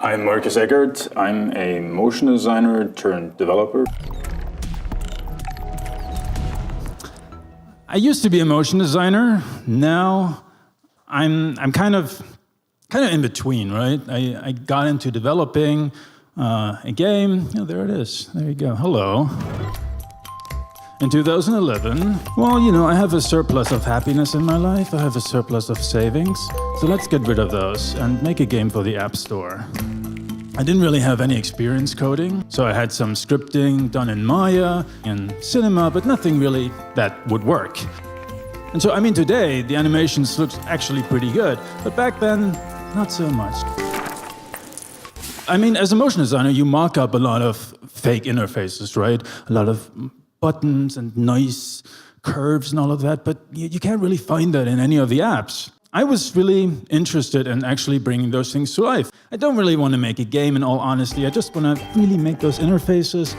I'm Marcus Eckert. I'm a motion designer turned developer. I used to be a motion designer. Now I'm kind of in between, right? I got into developing a game. Oh, there it is. There you go. Hello. In 2011, well, I have a surplus of happiness in my life. I have a surplus of savings. So let's get rid of those and make a game for the App Store. I didn't really have any experience coding, so I had some scripting done in Maya and Cinema, but nothing really that would work. And so, today, the animations look actually pretty good, but back then, not so much. As a motion designer, you mock up a lot of fake interfaces, right? A lot of buttons and nice curves and all of that, but you can't really find that in any of the apps. I was really interested in actually bringing those things to life. I don't really want to make a game, in all honesty. I just want to really make those interfaces.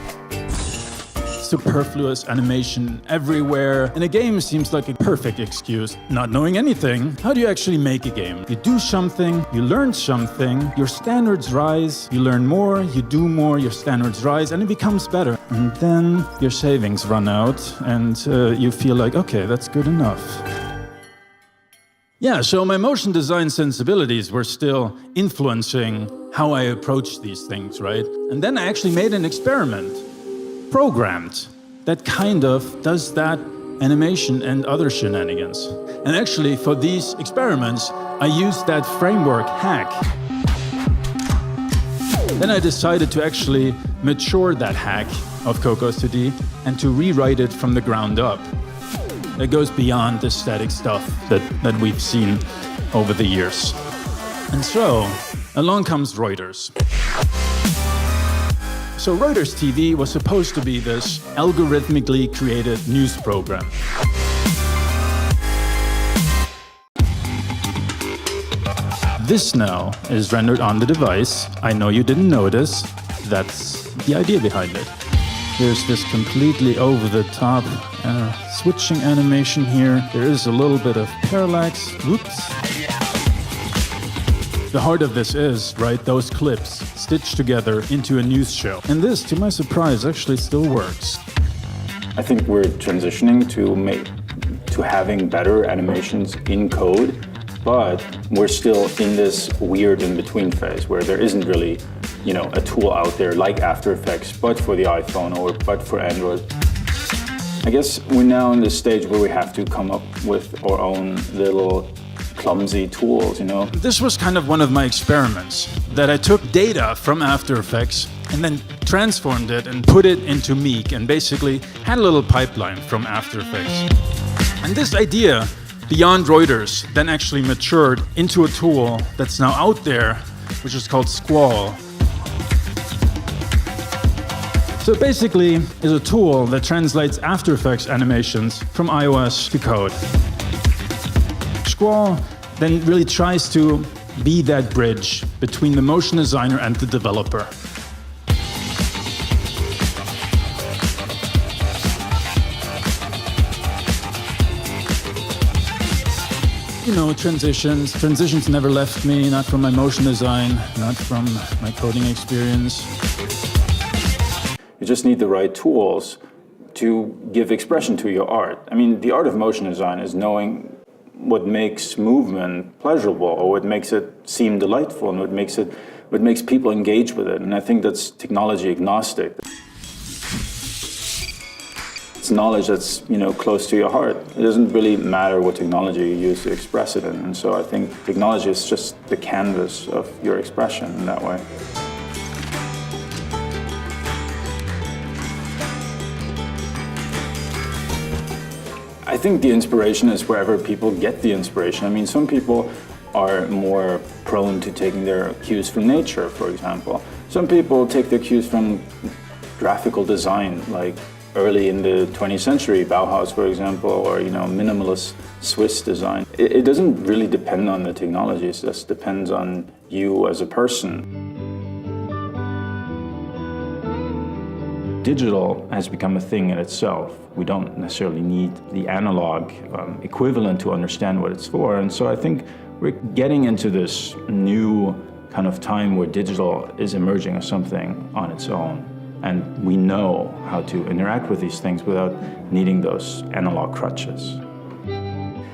Superfluous animation everywhere. And a game seems like a perfect excuse. Not knowing anything, how do you actually make a game? You do something, you learn something, your standards rise, you learn more, you do more, your standards rise, and it becomes better. And then your savings run out, and you feel like, okay, that's good enough. Yeah, so my motion design sensibilities were still influencing how I approach these things, right? And then I actually made an experiment, programmed, that kind of does that animation and other shenanigans. And actually, for these experiments, I used that framework hack. Then I decided to actually mature that hack of Cocos 2D and to rewrite it from the ground up. That goes beyond the static stuff that we've seen over the years. And so, along comes Reuters. So Reuters TV was supposed to be this algorithmically created news program. This now is rendered on the device. I know you didn't notice. That's the idea behind it. There's this completely over-the-top switching animation here. There is a little bit of parallax. Whoops. The heart of this is, right, those clips stitched together into a news show. And this, to my surprise, actually still works. I think we're transitioning to having better animations in code, but we're still in this weird in-between phase where there isn't really a tool out there like After Effects, but for the iPhone but for Android. I guess we're now in this stage where we have to come up with our own little clumsy tools, This was kind of one of my experiments, that I took data from After Effects and then transformed it and put it into Meek and basically had a little pipeline from After Effects. And this idea, beyond Reuters, then actually matured into a tool that's now out there, which is called Squall. So basically, is a tool that translates After Effects animations from iOS to code. Squall then really tries to be that bridge between the motion designer and the developer. Transitions. Transitions never left me, not from my motion design, not from my coding experience. You just need the right tools to give expression to your art. The art of motion design is knowing what makes movement pleasurable, or what makes it seem delightful, and what makes people engage with it. And I think that's technology agnostic. It's knowledge that's close to your heart. It doesn't really matter what technology you use to express it in. And so I think technology is just the canvas of your expression in that way. I think the inspiration is wherever people get the inspiration. Some people are more prone to taking their cues from nature, for example. Some people take their cues from graphical design, like early in the 20th century, Bauhaus, for example, or minimalist Swiss design. It doesn't really depend on the technology, it just depends on you as a person. Digital has become a thing in itself. We don't necessarily need the analog equivalent to understand what it's for. And so I think we're getting into this new kind of time where digital is emerging as something on its own. And we know how to interact with these things without needing those analog crutches.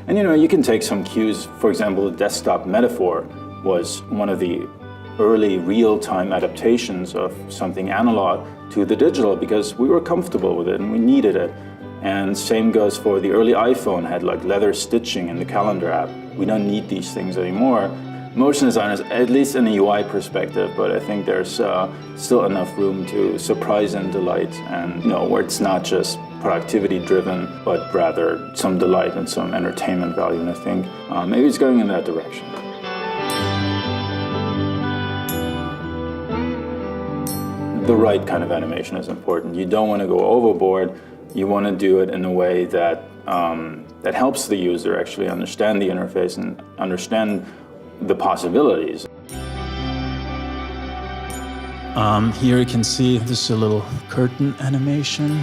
And you can take some cues. For example, the desktop metaphor was one of the early real-time adaptations of something analog to the digital because we were comfortable with it and we needed it. And same goes for the early iPhone, had like leather stitching in the calendar app. We don't need these things anymore. Motion designers, at least in a UI perspective, but I think there's still enough room to surprise and delight, and where it's not just productivity driven, but rather some delight and some entertainment value. And I think maybe it's going in that direction. The right kind of animation is important. You don't want to go overboard. You want to do it in a way that that helps the user actually understand the interface and understand the possibilities. Here you can see this is a little curtain animation.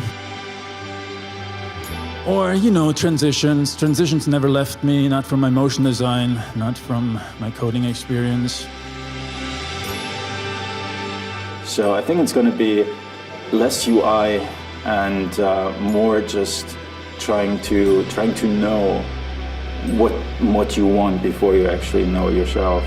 Or, transitions. Transitions never left me, not from my motion design, not from my coding experience. So I think it's going to be less UI and more just trying to know what you want before you actually know it yourself.